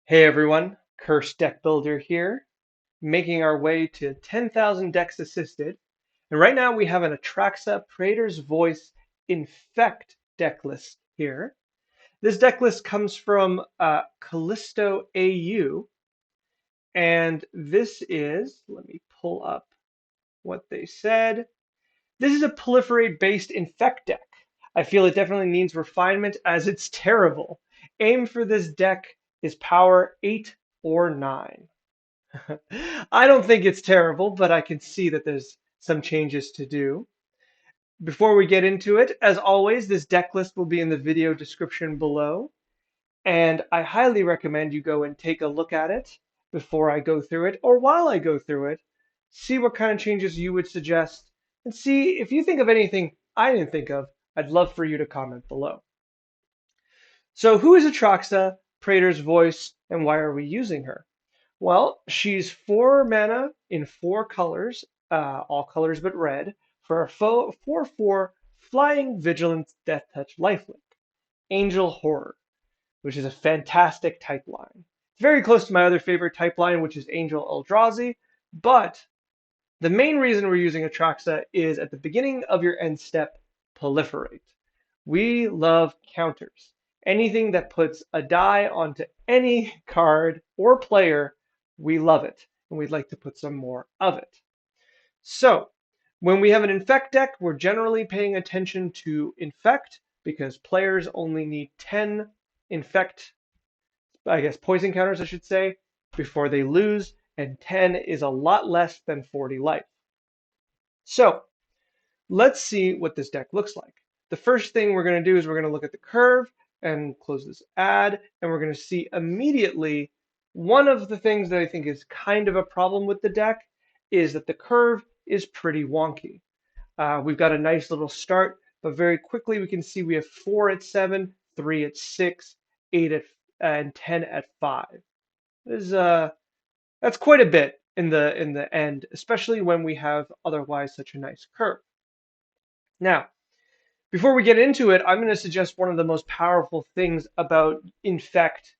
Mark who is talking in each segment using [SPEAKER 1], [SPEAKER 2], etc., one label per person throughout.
[SPEAKER 1] Hey everyone, Cursed Deck Builder here, making our way to 10,000 decks assisted. And right now we have an Atraxa Praetors Voice Infect deck list here. This deck list comes from Callisto AU, and this is, let me pull up what they said. This is a proliferate based Infect deck. I feel it definitely needs refinement as it's terrible. Aim for this deck is power 8 or 9. I don't think it's terrible, but I can see that there's some changes to do. Before we get into it, as always, this deck list will be in the video description below, and I highly recommend you go and take a look at it before I go through it, or while I go through it, see what kind of changes you would suggest, and see if you think of anything I didn't think of. I'd love for you to comment below. So who is Atraxa, Praetor's Voice, and why are we using her? Well, she's 4 mana in 4 colors, all colors but red, for a 4/4 Flying Vigilance Death Touch lifelink, Angel Horror, which is a fantastic type line. It's very close to my other favorite type line, which is Angel Eldrazi, but the main reason we're using Atraxa is at the beginning of your end step, proliferate. We love counters. Anything that puts a die onto any card or player, we love it, and we'd like to put some more of it. So, when we have an Infect deck, we're generally paying attention to Infect because players only need 10 Infect, poison counters, I should say, before they lose, and 10 is a lot less than 40 life. So, let's see what this deck looks like. The first thing we're going to do is we're going to look at the curve and close this ad, and we're going to see immediately one of the things that I think is kind of a problem with the deck is that the curve is pretty wonky. We've got a nice little start, but very quickly we can see we have 4 at 7, 3 at 6, 8 at and 10 at 5. That's quite a bit in the end, especially when we have otherwise such a nice curve. Now, before we get into it, I'm going to suggest one of the most powerful things about Infect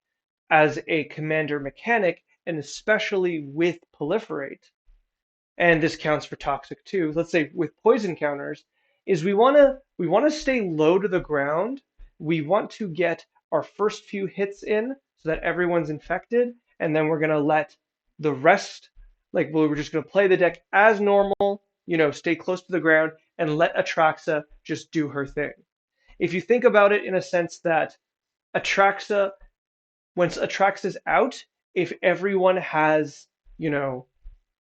[SPEAKER 1] as a commander mechanic, and especially with proliferate, and this counts for toxic too. Let's say with poison counters, is we want to stay low to the ground. We want to get our first few hits in so that everyone's infected, and then we're going to let the rest, like we're just going to play the deck as normal, stay close to the ground and let Atraxa just do her thing. If you think about it in a sense that Atraxa, once Atraxa's out, if everyone has,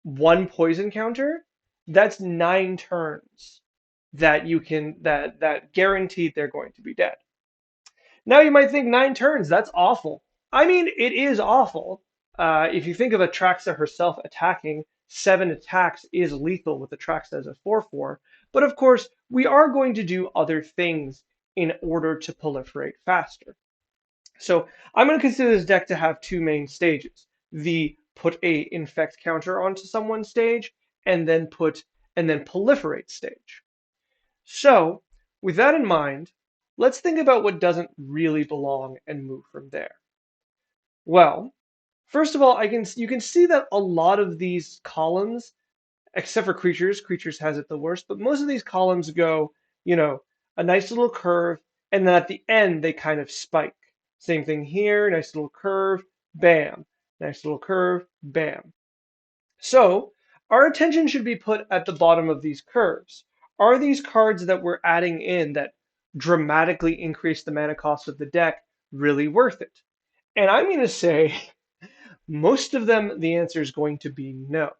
[SPEAKER 1] one poison counter, that's 9 turns that that guaranteed they're going to be dead. Now you might think 9 turns, that's awful. I mean, it is awful. If you think of Atraxa herself attacking, 7 attacks is lethal with Atraxa as a 4/4. But of course, we are going to do other things in order to proliferate faster. So I'm going to consider this deck to have 2 main stages. The put a infect counter onto someone's stage, and then proliferate stage. So with that in mind, let's think about what doesn't really belong and move from there. Well, first of all, you can see that a lot of these columns, except for creatures has it the worst, but most of these columns go, a nice little curve, and then at the end they kind of spike. Same thing here, nice little curve, bam. Nice little curve, bam. So our attention should be put at the bottom of these curves. Are these cards that we're adding in that dramatically increase the mana cost of the deck really worth it? And I'm going to say most of them, the answer is going to be no.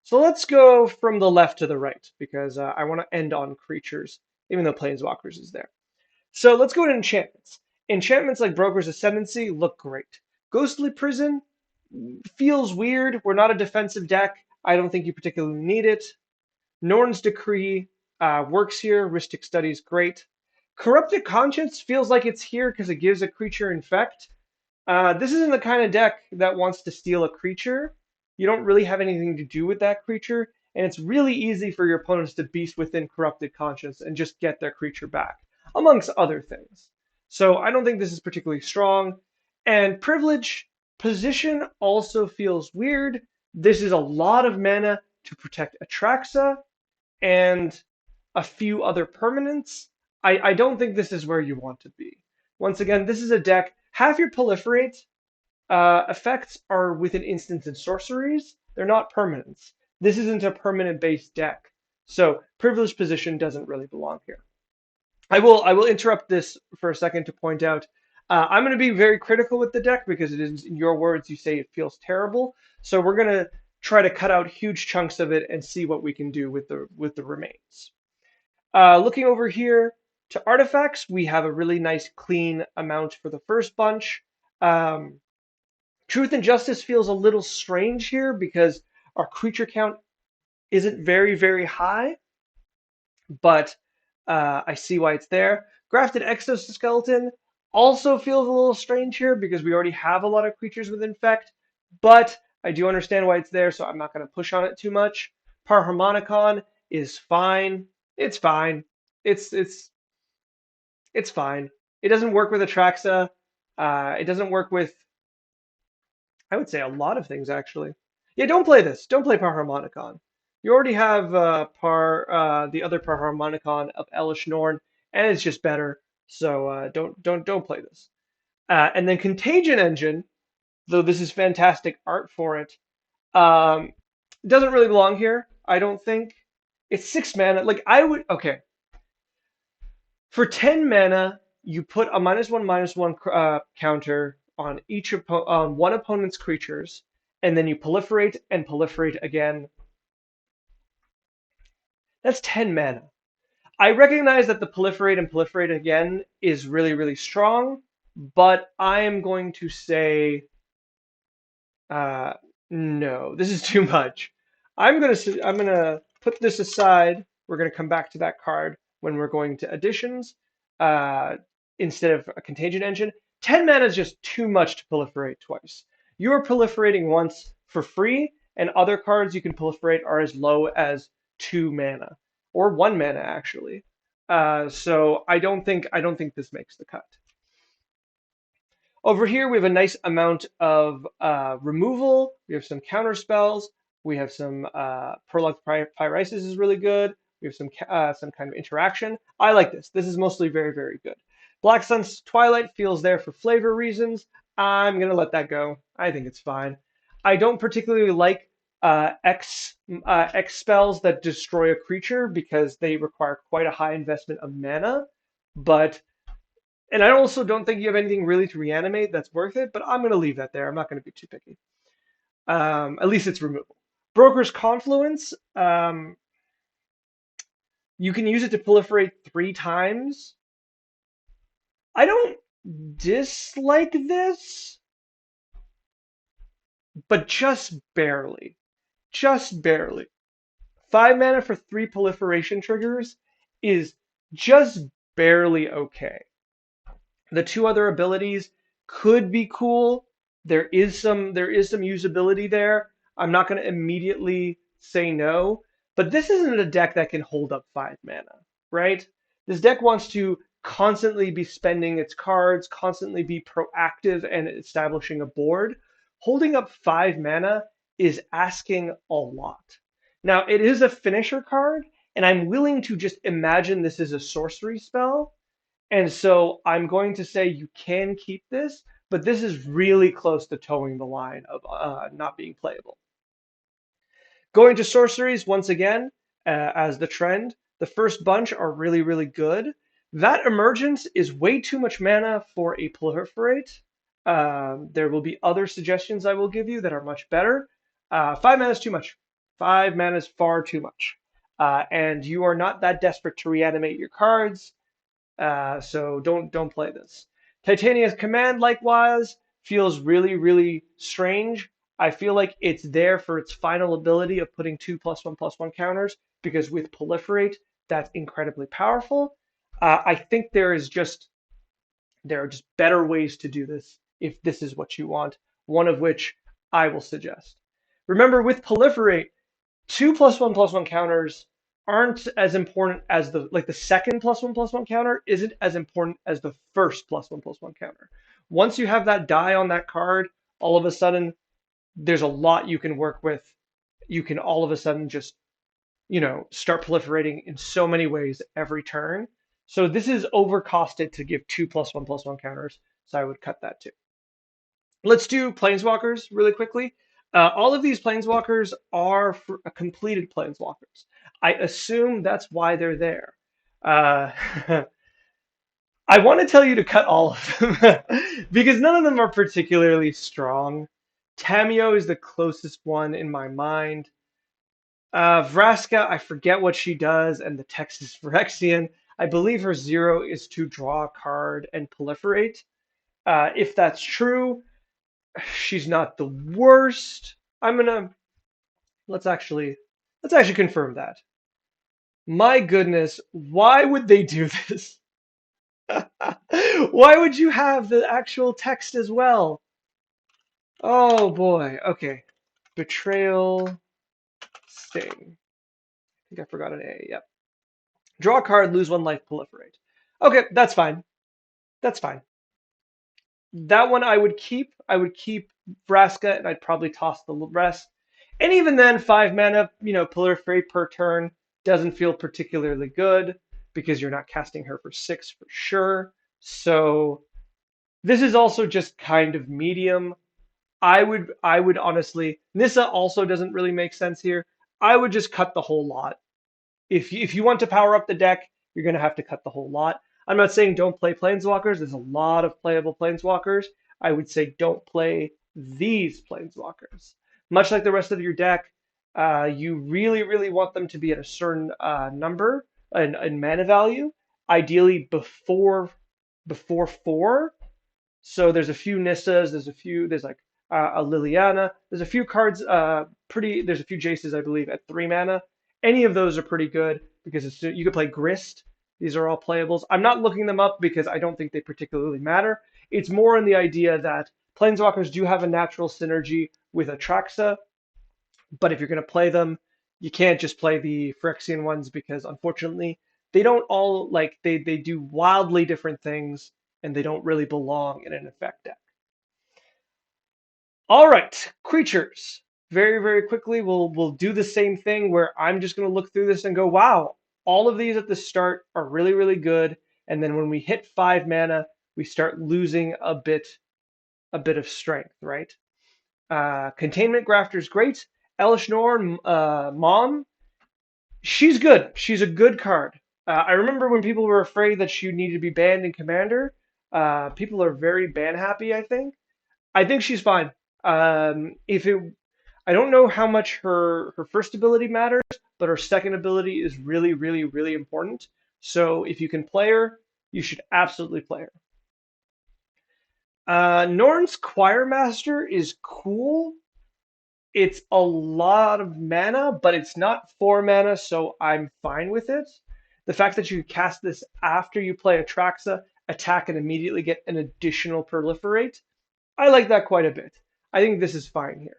[SPEAKER 1] So let's go from the left to the right because I want to end on creatures, even though Planeswalkers is there. So let's go to enchantments. Enchantments like Broker's Ascendancy look great. Ghostly Prison feels weird. We're not a defensive deck. I don't think you particularly need it. Norn's Decree works here. Rhystic Study's great. Corrupted Conscience feels like it's here because it gives a creature infect. This isn't the kind of deck that wants to steal a creature. You don't really have anything to do with that creature, and it's really easy for your opponents to beast within Corrupted Conscience and just get their creature back, amongst other things. So I don't think this is particularly strong. And Privilege, Position also feels weird. This is a lot of mana to protect Atraxa and a few other permanents. I don't think this is where you want to be. Once again, this is a deck. Half your proliferate effects are within instants and sorceries. They're not permanents. This isn't a permanent-based deck, so privileged position doesn't really belong here. I will interrupt this for a second to point out I'm going to be very critical with the deck because it is, in your words, you say it feels terrible. So we're going to try to cut out huge chunks of it and see what we can do with the remains. Looking over here to artifacts, we have a really nice clean amount for the first bunch. Um, Truth and Justice feels a little strange here because our creature count isn't very high, but I see why it's there. Grafted Exoskeleton also feels a little strange here because we already have a lot of creatures with Infect, but I do understand why it's there, so I'm not going to push on it too much. Parharmonicon is fine. It's fine. It's it's it's fine. It doesn't work with Atraxa. It doesn't work with, I would say, a lot of things actually. Yeah, don't play this. Don't play Parharmonicon. You already have the other Parharmonicon of Elish Norn, and it's just better. So don't play this. And then Contagion Engine, though this is fantastic art for it, um, doesn't really belong here. I don't think. It's 6 mana. Like I would, okay, for 10 mana, you put a -1/-1 counter on one opponent's creatures, and then you proliferate and proliferate again. That's 10 mana. I recognize that the proliferate and proliferate again is really strong, but I am going to say uh, no. This is too much. I'm gonna put this aside. We're gonna come back to that card when we're going to additions uh, instead of a contagion engine. 10 mana is just too much to proliferate twice. You are proliferating once for free, and other cards you can proliferate are as low as 2 mana or 1 mana actually. So I don't think this makes the cut. Over here, we have a nice amount of removal. We have some counter spells. We have some Prolux Pyrisis is really good. We have some kind of interaction. I like this. This is mostly very good. Black Sun's Twilight feels there for flavor reasons. I'm gonna let that go. I think it's fine. I don't particularly like X spells that destroy a creature because they require quite a high investment of mana. But and I also don't think you have anything really to reanimate that's worth it, but I'm going to leave that there. I'm not going to be too picky. At least it's removable. Broker's Confluence, you can use it to proliferate 3 times. I don't dislike this, but just barely. Just barely. 5 mana for 3 proliferation triggers is just barely okay. The 2 other abilities could be cool. There is some usability there. I'm not going to immediately say no, but this isn't a deck that can hold up 5 mana, right? This deck wants to constantly be spending its cards, constantly be proactive and establishing a board. Holding up 5 mana is asking a lot. Now, it is a finisher card, and I'm willing to just imagine this is a sorcery spell, and so I'm going to say you can keep this, but this is really close to towing the line of not being playable. Going to sorceries once again, as the trend, the first bunch are really good. That emergence is way too much mana for a proliferate. There will be other suggestions I will give you that are much better. 5 mana is too much. 5 mana is far too much. And you are not that desperate to reanimate your cards. So don't play this. Titania's Command likewise feels really strange. I feel like it's there for its final ability of putting 2+1/+1 counters because with Proliferate that's incredibly powerful. I think there are just better ways to do this if this is what you want. One of which I will suggest. Remember, with Proliferate, 2+1/+1 counters aren't as important as the second +1/+1 counter isn't as important as the first +1/+1 counter. Once you have that die on that card, all of a sudden there's a lot you can work with. You can all of a sudden just, start proliferating in so many ways every turn. So this is overcosted to give 2+1/+1 counters, so I would cut that too. Let's do planeswalkers really quickly. All of these planeswalkers are completed planeswalkers. I assume that's why they're there. Uh, I want to tell you to cut all of them because none of them are particularly strong. Tamio is the closest one in my mind. Vraska, I forget what she does, and the text is Phyrexian. I believe her 0 is to draw a card and proliferate. If that's true, she's not the worst. I'm gonna let's actually confirm that. My goodness, why would they do this? Why would you have the actual text as well? Oh boy. Okay. Betrayal Sting. I think I forgot an A. Yep. Draw a card, lose 1 life, proliferate. Okay, that's fine. That's fine. That one I would keep. I would keep Vraska, and I'd probably toss the rest. And even then, 5 mana, proliferate per turn doesn't feel particularly good because you're not casting her for 6 for sure. So this is also just kind of medium. I would honestly, Nissa also doesn't really make sense here. I would just cut the whole lot. If you want to power up the deck, you're going to have to cut the whole lot. I'm not saying don't play Planeswalkers. There's a lot of playable Planeswalkers. I would say don't play these Planeswalkers. Much like the rest of your deck, you really, really want them to be at a certain number in mana value, ideally before 4. So there's a few Nissas, there's like a Liliana, there's a few cards, there's a few Jaces, I believe, at 3 mana. Any of those are pretty good because you could play Grist. These are all playables. I'm not looking them up because I don't think they particularly matter. It's more in the idea that Planeswalkers do have a natural synergy with Atraxa, but if you're going to play them, you can't just play the Phyrexian ones because unfortunately they don't all they do wildly different things and they don't really belong in an effect deck. All right, creatures. Very, very quickly, we'll do the same thing where I'm just going to look through this and go, wow, all of these at the start are really, really good. And then when we hit 5 mana, we start losing a bit of strength, right? Containment Grafter's great. Elish Norn, Mom, she's good. She's a good card. I remember when people were afraid that she needed to be banned in Commander. People are very ban happy, I think. I think she's fine. If it, I don't know how much her first ability matters, but her second ability is really, really, really important. So if you can play her, you should absolutely play her. Norn's Choir Master is cool. It's a lot of mana, but it's not 4 mana, so I'm fine with it. The fact that you cast this after you play Atraxa, attack, and immediately get an additional proliferate, I like that quite a bit. I think this is fine here.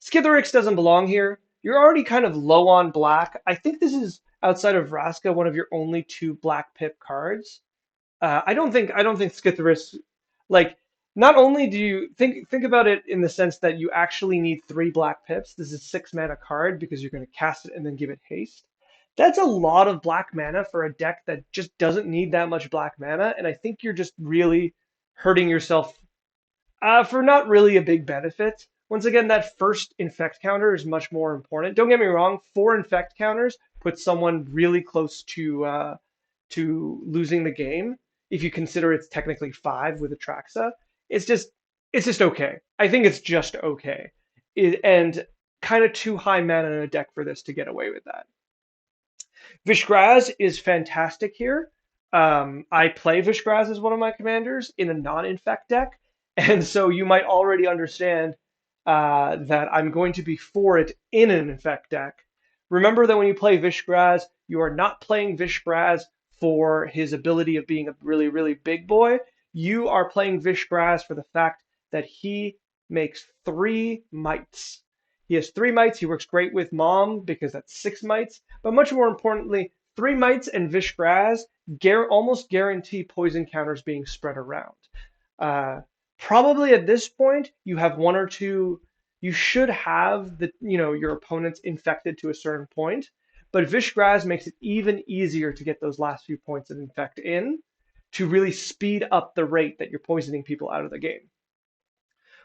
[SPEAKER 1] Skithiryx doesn't belong here. You're already kind of low on black. I think this is, outside of Vraska, one of your only 2 black pip cards. I don't think Skithiryx, like, not only do you think about it in the sense that you actually need 3 black pips. This is 6 mana card because you're going to cast it and then give it haste. That's a lot of black mana for a deck that just doesn't need that much black mana, and I think you're just really hurting yourself for not really a big benefit. Once again, that first infect counter is much more important. Don't get me wrong, 4 infect counters put someone really close to losing the game. If you consider it's technically 5 with Atraxa, it's just okay. I think it's just okay, and kind of too high mana in a deck for this to get away with that. Vishgraz is fantastic here. I play Vishgraz as one of my commanders in a non-infect deck, and so you might already understand that I'm going to be for it in an infect deck. Remember that when you play Vishgraz, you are not playing Vishgraz for his ability of being a really, really big boy. You are playing Vishgraz for the fact that he makes 3 mites. He has 3 mites. He works great with Mom because that's 6 mites. But much more importantly, 3 mites and Vishgraz almost guarantee poison counters being spread around. Probably at this point, you have one or two. You should have your opponents infected to a certain point, but Vishgraz makes it even easier to get those last few points of infect in to really speed up the rate that you're poisoning people out of the game.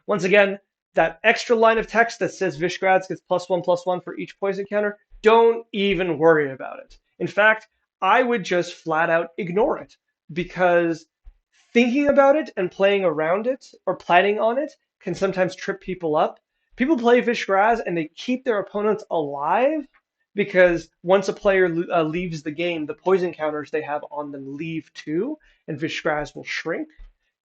[SPEAKER 1] Once again, that extra line of text that says Vishgraz gets +1/+1 for each poison counter, don't even worry about it. In fact, I would just flat out ignore it because thinking about it and playing around it or planning on it can sometimes trip people up. People play Vishgraz and they keep their opponents alive because once a player leaves the game, the poison counters they have on them leave too, and Vishgraz will shrink.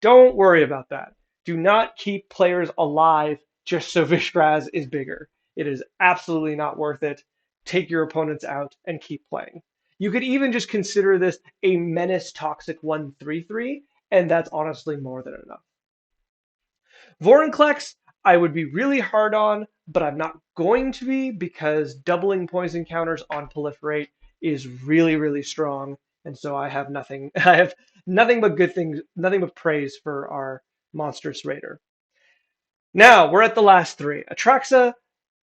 [SPEAKER 1] Don't worry about that. Do not keep players alive just so Vishgraz is bigger. It is absolutely not worth it. Take your opponents out and keep playing. You could even just consider this a menace toxic 1/3/3, and that's honestly more than enough. Vorinclex, I would be really hard on, but I'm not going to be because doubling poison counters on proliferate is really, really strong, and so I have nothing. I have nothing but good things, nothing but praise for our monstrous raider. Now we're at the last three. Atraxa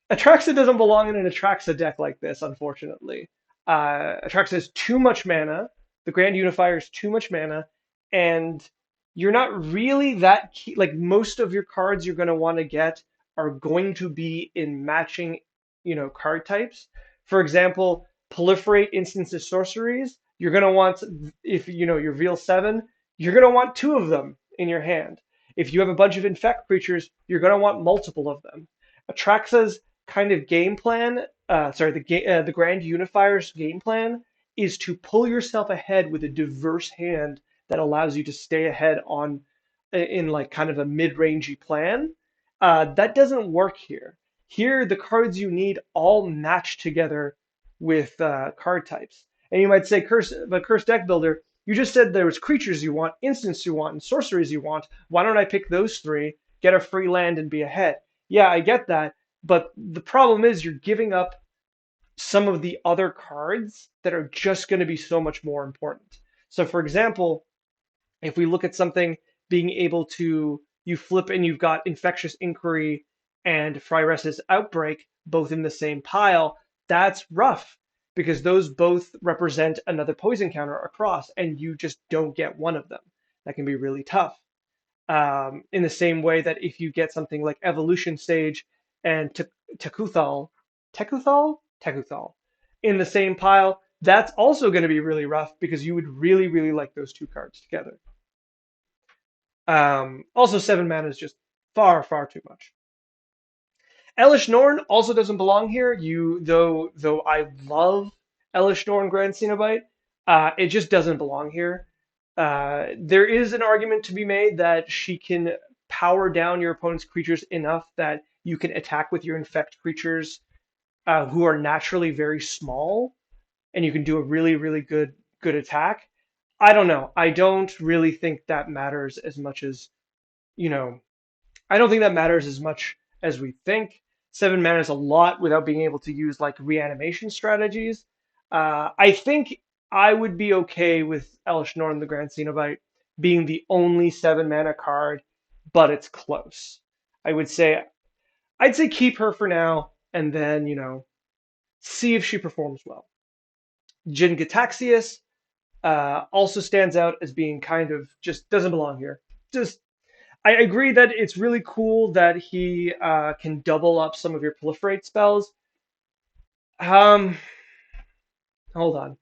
[SPEAKER 1] doesn't belong in an Atraxa deck like this, unfortunately. Atraxa is too much mana. The Grand Unifier is too much mana, and you're not really that key. Like most of your cards you're going to want to get are going to be in matching, card types. For example, proliferate instances sorceries. You're going to want, if you reveal 7, you're going to want 2 of them in your hand. If you have a bunch of infect creatures, you're going to want multiple of them. Atraxa's kind of game plan, the Grand Unifier's game plan is to pull yourself ahead with a diverse hand that allows you to stay ahead in like kind of a mid-rangey plan. That doesn't work here. Here, the cards you need all match together with card types. And you might say, Curse Deck Builder, you just said there was creatures you want, instants you want, and sorceries you want. Why don't I pick those 3, get a free land, and be ahead? Yeah, I get that, but the problem is you're giving up some of the other cards that are just going to be so much more important. So, for example, if we look at something being able to, you flip and you've got Infectious Inquiry and Phryress's Outbreak both in the same pile, that's rough because those both represent another poison counter across, and you just don't get one of them. That can be really tough. In the same way that if you get something like Evolution Stage and Tekuthal in the same pile, that's also going to be really rough because you would really, really like those 2 cards together. Also, 7 mana is just far, far too much. Elish Norn also doesn't belong here. Though I love Elish Norn Grand Cenobite, it just doesn't belong here. There is an argument to be made that she can power down your opponent's creatures enough that you can attack with your infect creatures who are naturally very small, and you can do a really, really good attack. I don't know. I don't really think that matters as much as you know. I don't think that matters as much as we think. 7 mana is a lot without being able to use like reanimation strategies. I think I would be okay with Elish Norn the Grand Cenobite being the only 7 mana card, but it's close. I would say I'd say keep her for now and then, see if she performs well. Jin Gitaxias also stands out as being kind of just doesn't belong here. Just I agree that it's really cool that he can double up some of your proliferate spells. Um, Hold on.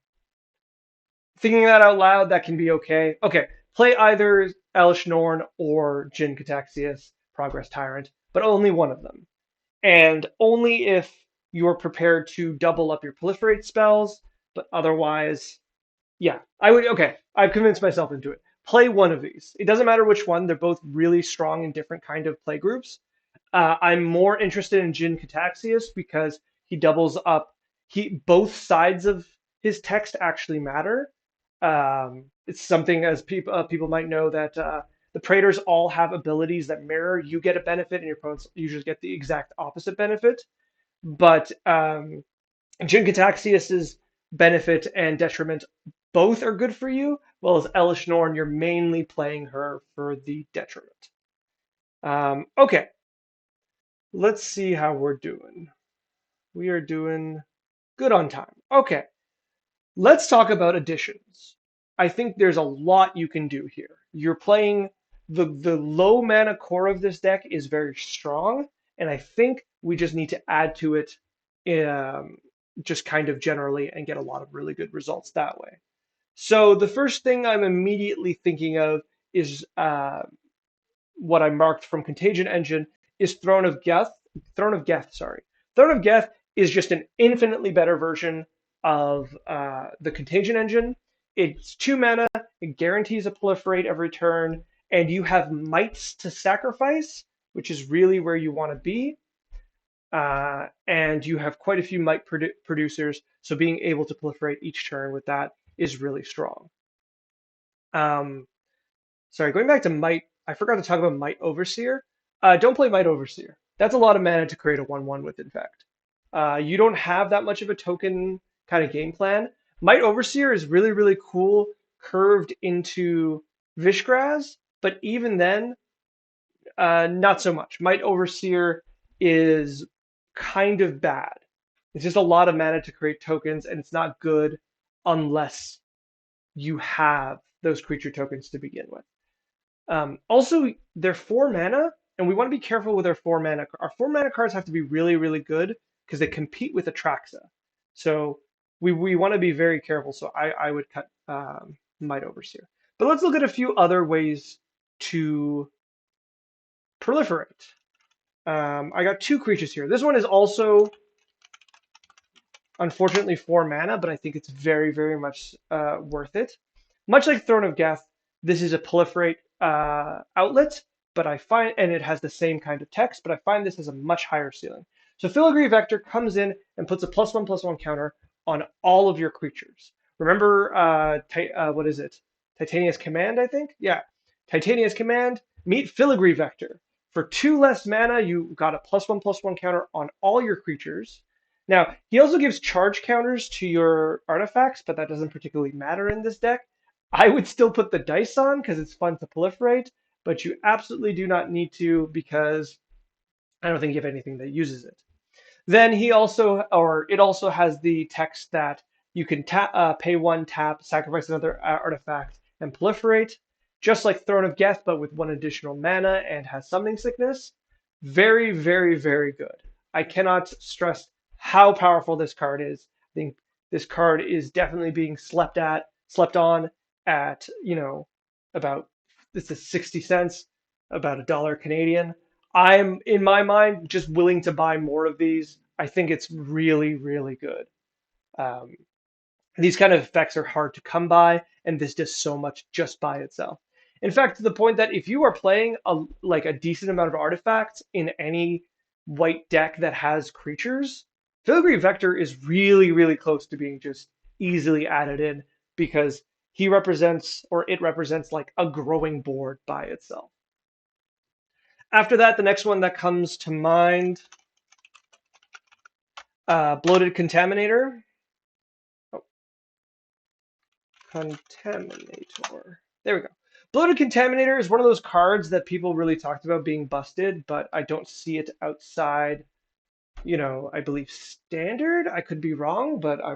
[SPEAKER 1] Thinking that out loud, that can be okay. Okay, play either Elish Norn or Jin Cataxius, Progress Tyrant, but only one of them. And only if you're prepared to double up your proliferate spells, but otherwise, yeah, I would. Okay, I've convinced myself into it. Play one of these. It doesn't matter which one. They're both really strong in different kind of play groups. I'm more interested in Jin Cataxius because he doubles up. He both sides of his text actually matter. It's something as people might know that the Praetors all have abilities that mirror. You get a benefit, and your opponents usually get the exact opposite benefit. But Jin Cataxius's benefit and detriment both are good for you, while as Elish Norn, you're mainly playing her for the detriment. Okay, let's see how we're doing. We are doing good on time. Okay, let's talk about additions. I think there's a lot you can do here. You're playing the low mana core of this deck is very strong, and I think we just need to add to it um, just kind of generally and get a lot of really good results that way. So the first thing I'm immediately thinking of is what I marked from Contagion Engine is Throne of Geth. Throne of Geth, sorry. Throne of Geth is just an infinitely better version of the Contagion Engine. It's 2 mana, it guarantees a proliferate every turn, and you have mites to sacrifice, which is really where you want to be. And you have quite a few mite producers, so being able to proliferate each turn with that is really strong. Um, Sorry, going back to Might, I forgot to talk about Might Overseer. Don't play Might Overseer. That's a lot of mana to create a 1/1 with Infect. You don't have that much of a token kind of game plan. Might Overseer is really, really cool, curved into Vishgraz, but even then, not so much. Might Overseer is kind of bad. It's just a lot of mana to create tokens, and it's not good unless you have those creature tokens to begin with. Also, they're 4 mana, and we want to be careful with our 4 mana. Our 4 mana cards have to be really, really good because they compete with Atraxa. So we want to be very careful. So I would cut Might Overseer. But let's look at a few other ways to proliferate. I got 2 creatures here. This one is also unfortunately 4 mana, but I think it's very, very much worth it. Much like Throne of Geth, this is a proliferate outlet, but I find, and it has the same kind of text, but I find this has a much higher ceiling. So Filigree Vector comes in and puts a +1/+1 counter on all of your creatures. Remember, what is it? Titania's Command, I think? Yeah. Titania's Command, meet Filigree Vector. For 2 less mana, you got a +1/+1 counter on all your creatures. Now, he also gives charge counters to your artifacts, but that doesn't particularly matter in this deck. I would still put the dice on because it's fun to proliferate, but you absolutely do not need to because I don't think you have anything that uses it. Then it also has the text that you can pay 1, tap, sacrifice another artifact, and proliferate, just like Throne of Geth, but with 1 additional mana and has Summoning Sickness. Very, very, very good. I cannot stress how powerful this card is. I think this card is definitely being slept on at, about, this is 60 cents, about $1 Canadian. I'm, in my mind, just willing to buy more of these. I think it's really, really good. Um, these kind of effects are hard to come by, and this does so much just by itself. In fact, to the point that if you are playing a decent amount of artifacts in any white deck that has creatures, Filigree Vector is really, really close to being just easily added in because he represents, or it represents, like a growing board by itself. After that, the next one that comes to mind, Bloated Contaminator. Oh, Contaminator. There we go. Bloated Contaminator is one of those cards that people really talked about being busted, but I don't see it outside, I believe Standard. I could be wrong, but I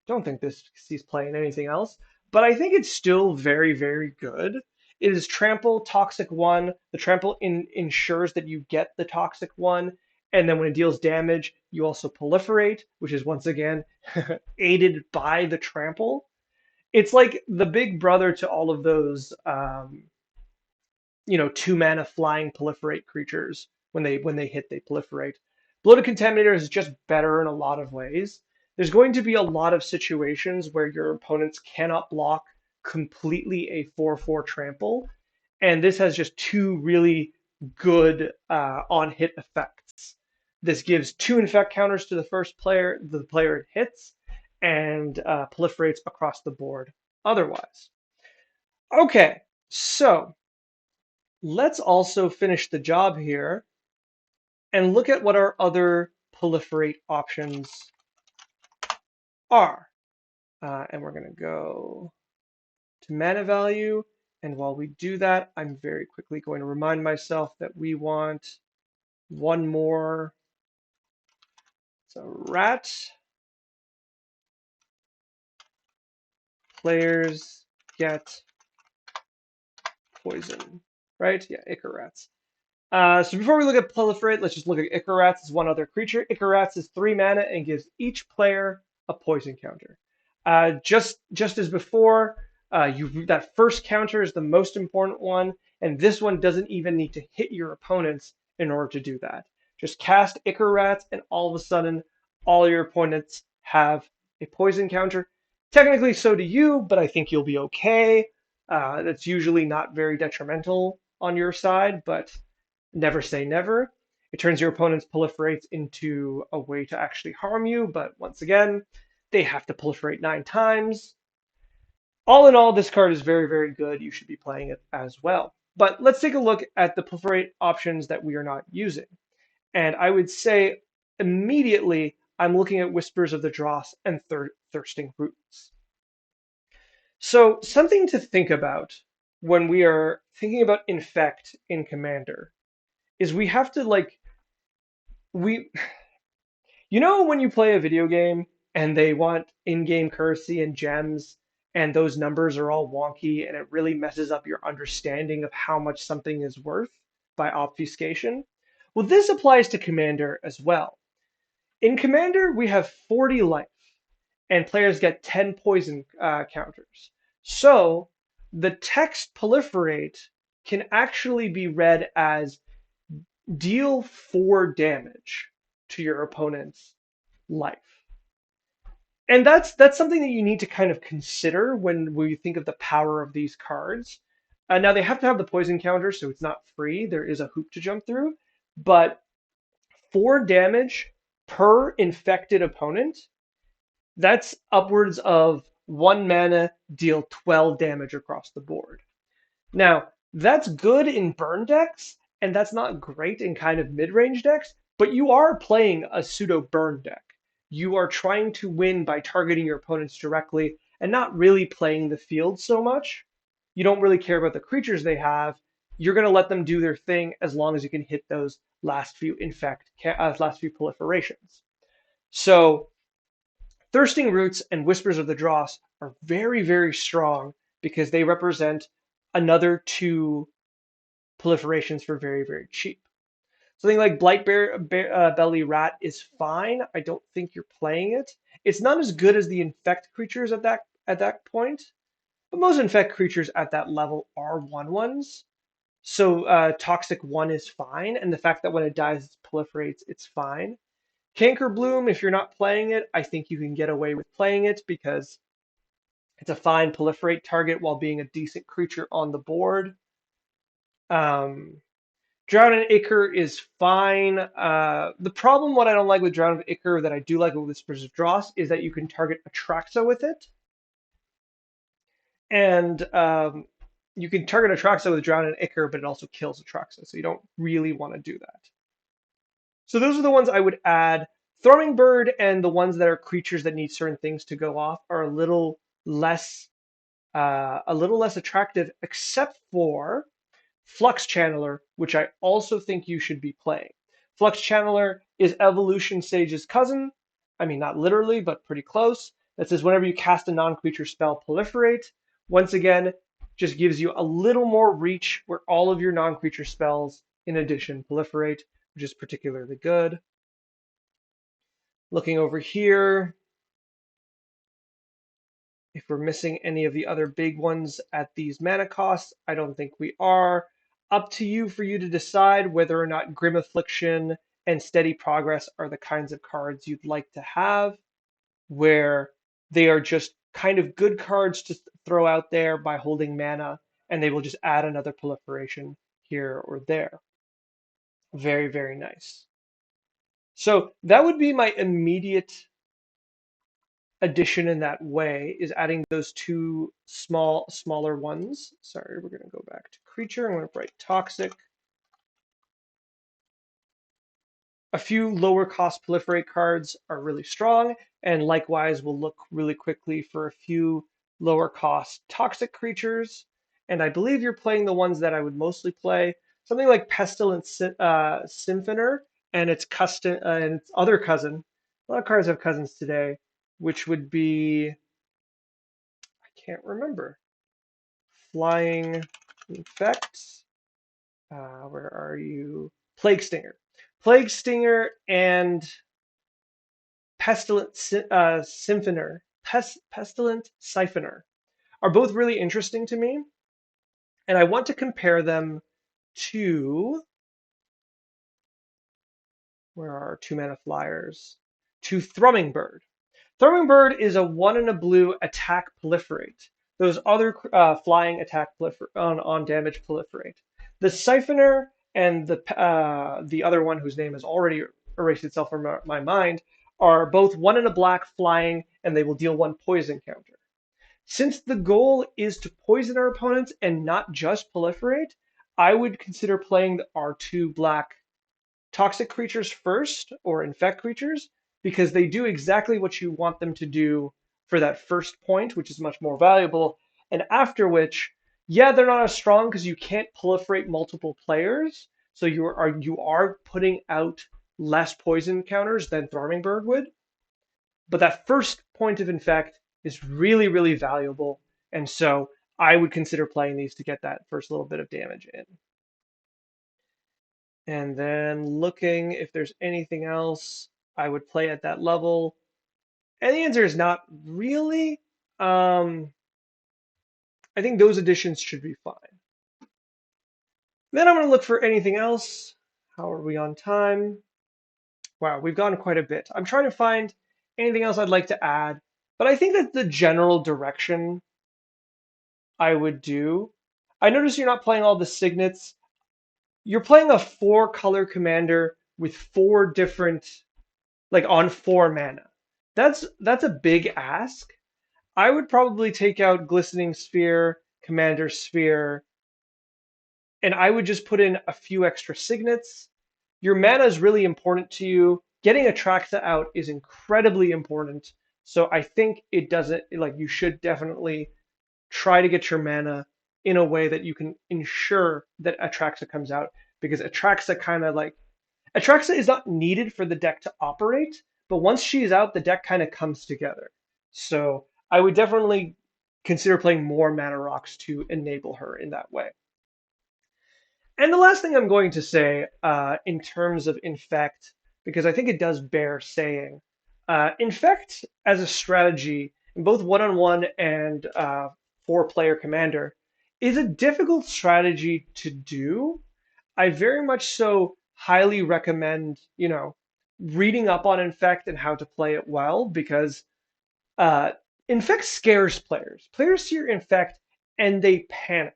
[SPEAKER 1] don't think this sees play in anything else. But I think it's still very, very good. It is Trample, Toxic 1. The Trample ensures that you get the Toxic 1. And then when it deals damage, you also proliferate, which is once again aided by the Trample. It's like the big brother to all of those 2 mana flying proliferate creatures. When they hit, they proliferate. Bloated Contaminator is just better in a lot of ways. There's going to be a lot of situations where your opponents cannot block completely a 4/4 trample, and this has just 2 really good on-hit effects. This gives 2 infect counters to the player it hits, and proliferates across the board otherwise. Okay, so let's also finish the job here and look at what our other proliferate options are. And we're going to go to mana value, And while we do that, I'm very quickly going to remind myself that we want one more. So rat. Players get poison, right? Yeah, Ichor rats. So before we look at proliferate, let's just look at Ichor rats as one other creature. Ichor rats is 3 mana and gives each player a poison counter. Just as before, that first counter is the most important one, and this one doesn't even need to hit your opponents in order to do that. Just cast Ichor rats, and all of a sudden, all your opponents have a poison counter. Technically, so do you, but I think you'll be okay. That's usually not very detrimental on your side, but never say never. It turns your opponent's proliferates into a way to actually harm you, but once again, they have to proliferate 9 times. All in all, this card is very, very good. You should be playing it as well. But let's take a look at the proliferate options that we are not using. And I would say immediately, I'm looking at Whispers of the Dross and Thirsting Roots. So something to think about when we are thinking about Infect in Commander is we have to we when you play a video game and they want in-game currency and gems and those numbers are all wonky and it really messes up your understanding of how much something is worth by obfuscation. Well, this applies to Commander as well. In Commander, we have 40 life and players get 10 poison counters. So the text proliferate can actually be read as deal 4 damage to your opponent's life. And that's something that you need to kind of consider when we think of the power of these cards. Now they have to have the poison counter, so it's not free. There is a hoop to jump through, but 4 damage per infected opponent, that's upwards of 1 mana, deal 12 damage across the board. Now, that's good in burn decks, and that's not great in kind of mid-range decks, but you are playing a pseudo burn deck. You are trying to win by targeting your opponents directly and not really playing the field so much. You don't really care about the creatures they have. You're going to let them do their thing as long as you can hit those last few last few proliferations. So Thirsting Roots and Whispers of the Dross are very, very strong because they represent another 2 proliferations for very, very cheap. Something like Belly Rat is fine. I don't think you're playing it. It's not as good as the Infect creatures at that point, but most Infect creatures at that level are 1/1s. So Toxic 1 is fine, and the fact that when it dies, it proliferates, it's fine. Canker Bloom, if you're not playing it, I think you can get away with playing it because it's a fine proliferate target while being a decent creature on the board. Drown and Ichor is fine. The problem, what I don't like with Drown and Ichor that I do like with Whispers of Dross is that you can target Atraxa with it. And you can target Atraxa with Drown and Ichor, but it also kills Atraxa, so you don't really want to do that. So those are the ones I would add. Throwing Bird and the ones that are creatures that need certain things to go off are a little less attractive, except for Flux Channeler, which I also think you should be playing. Flux Channeler is Evolution Sage's cousin. I mean, not literally, but pretty close. That says whenever you cast a non-creature spell, proliferate. Once again, just gives you a little more reach where all of your non-creature spells, in addition, proliferate, which is particularly good. Looking over here, if we're missing any of the other big ones at these mana costs, I don't think we are. Up to you for you to decide whether or not Grim Affliction and Steady Progress are the kinds of cards you'd like to have, where they are just kind of good cards to throw out there by holding mana, and they will just add another proliferation here or there. Very, very nice. So that would be my immediate addition in that way, is adding those 2 smaller ones. Sorry, we're going to go back to creature. I'm going to write toxic. A few lower cost proliferate cards are really strong, and likewise we'll look really quickly for a few lower cost toxic creatures. and I believe you're playing the ones that I would mostly play. Something like Pestilent Symphonor and its custom and its other cousin. A lot of cards have cousins today, which would be I can't remember. Flying Infect. Where are you? Plague Stinger. Plague Stinger and Pestilent Symphonor. Pestilent Siphoner are both really interesting to me, and I want to compare them to where are our 2 mana flyers? To Thrumming Bird. Thrumming Bird is a 1 and a blue attack proliferate. Those other flying attack on damage proliferate. The Siphoner and the other one whose name has already erased itself from my mind are both 1 and a black flying, and they will deal 1 poison counter. Since the goal is to poison our opponents and not just proliferate, I would consider playing our 2 black toxic creatures first, or infect creatures, because they do exactly what you want them to do for that first point, which is much more valuable. And after which, yeah, they're not as strong because you can't proliferate multiple players. So you are putting out less poison counters than Thrumming Bird would. But that first point of infect is really, really valuable. And so I would consider playing these to get that first little bit of damage in. And then looking if there's anything else I would play at that level. And the answer is not really. I think those additions should be fine. Then I'm going to look for anything else. How are we on time? Wow, we've gone quite a bit. I'm trying to find anything else I'd like to add, but I think that's the general direction I would do. I notice you're not playing all the signets. You're playing a 4-color commander with 4 different like on 4 mana. That's a big ask. I would probably take out Glistening Sphere, Commander Sphere, and I would just put in a few extra signets. Your mana is really important to you. Getting Atraxa out is incredibly important. So I think it doesn't like you should definitely try to get your mana in a way that you can ensure that Atraxa comes out, because Atraxa kind of like Atraxa is not needed for the deck to operate, but once she's out, the deck kind of comes together. So I would definitely consider playing more mana rocks to enable her in that way. And the last thing I'm going to say in terms of Infect, because I think it does bear saying, Infect as a strategy in both one-on-one and 4-player commander is a difficult strategy to do. I very much so highly recommend, reading up on Infect and how to play it well, because uh, Infect scares players. Players see your Infect and they panic.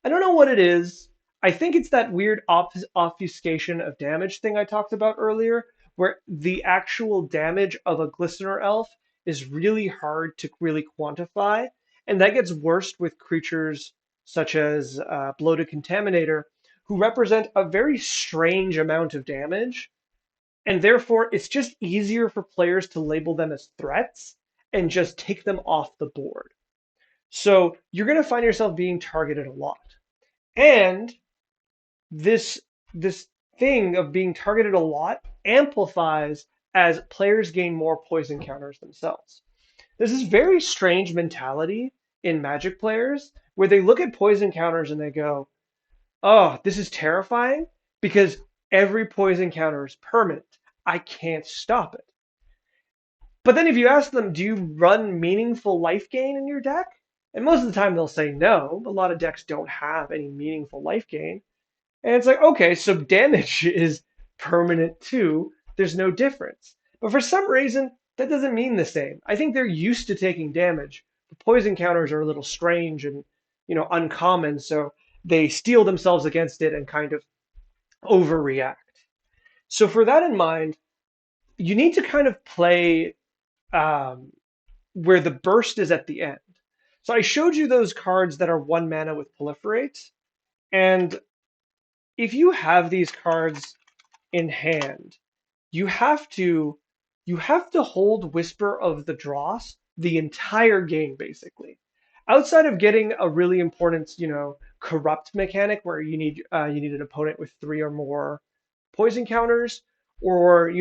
[SPEAKER 1] I don't know what it is. I think it's that weird obfuscation of damage thing I talked about earlier, where the actual damage of a Glistener Elf is really hard to really quantify, and that gets worse with creatures such as Bloated Contaminator, who represent a very strange amount of damage, and therefore it's just easier for players to label them as threats and just take them off the board. So you're going to find yourself being targeted a lot. And this thing of being targeted a lot amplifies as players gain more poison counters themselves. There's this very strange mentality in Magic players where they look at poison counters and they go, "Oh, this is terrifying because every poison counter is permanent. I can't stop it." But then if you ask them, "Do you run meaningful life gain in your deck?" And most of the time they'll say no. A lot of decks don't have any meaningful life gain. And it's like, okay, so damage is permanent too. There's no difference. But for some reason, that doesn't mean the same. I think they're used to taking damage. The poison counters are a little strange and, uncommon, so they steel themselves against it and kind of overreact. So for that in mind, you need to kind of play where the burst is at the end. So I showed you those cards that are 1 mana with proliferate, and if you have these cards in hand, you have to hold Whisper of the Dross the entire game, basically. Outside of getting a really important, corrupt mechanic where you need an opponent with three or more poison counters, or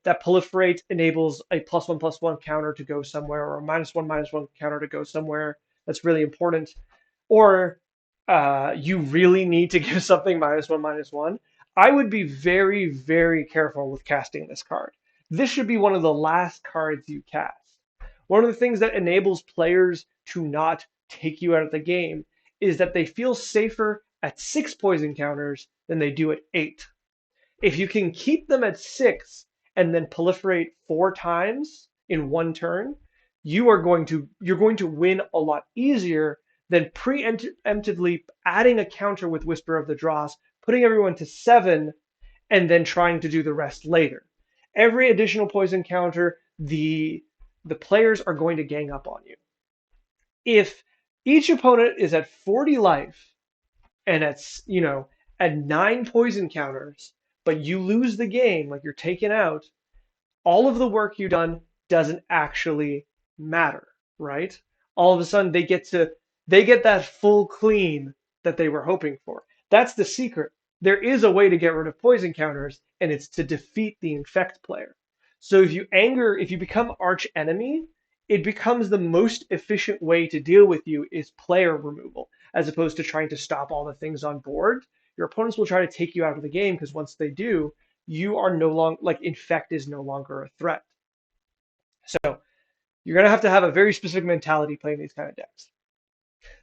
[SPEAKER 1] that proliferate enables a +1/+1 counter to go somewhere, or a -1/-1 counter to go somewhere. That's really important. Or you really need to give something -1/-1. I would be very, very careful with casting this card. This should be one of the last cards you cast. One of the things that enables players to not take you out of the game is that they feel safer at 6 poison counters than they do at 8. If you can keep them at 6 and then proliferate 4 times in one turn, you're going to win a lot easier than preemptively adding a counter with Whisper of the Dross, putting everyone to 7, and then trying to do the rest later. Every additional poison counter, the players are going to gang up on you. If each opponent is at 40 life and at 9 poison counters, but you lose the game, like you're taken out, all of the work you've done doesn't actually matter, right? All of a sudden they get that full clean that they were hoping for. That's the secret. There is a way to get rid of poison counters, and it's to defeat the infect player. So if you become arch enemy, it becomes the most efficient way to deal with you is player removal, as opposed to trying to stop all the things on board. Your opponents will try to take you out of the game because once they do, you are no longer like infect is no longer a threat. So you're gonna have a very specific mentality playing these kind of decks.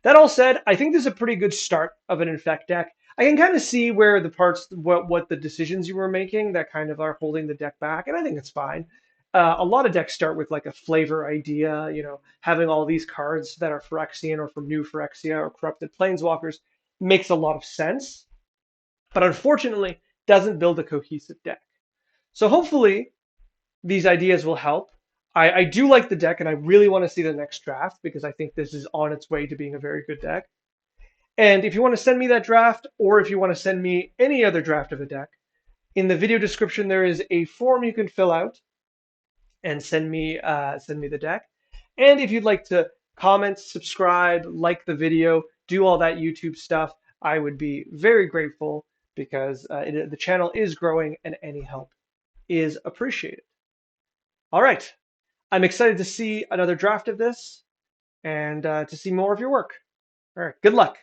[SPEAKER 1] That all said, I think this is a pretty good start of an infect deck. I can kind of see where the parts, what the decisions you were making that kind of are holding the deck back, and I think it's fine. A lot of decks start with like a flavor idea, having all these cards that are Phyrexian or from new Phyrexia or corrupted planeswalkers makes a lot of sense, but unfortunately doesn't build a cohesive deck. So hopefully these ideas will help. I do like the deck, and I really want to see the next draft because I think this is on its way to being a very good deck. And if you want to send me that draft, or if you want to send me any other draft of a deck, in the video description there is a form you can fill out and send me the deck. And if you'd like to comment, subscribe, like the video, do all that YouTube stuff, I would be very grateful because the channel is growing and any help is appreciated. All right. I'm excited to see another draft of this and to see more of your work. All right. Good luck.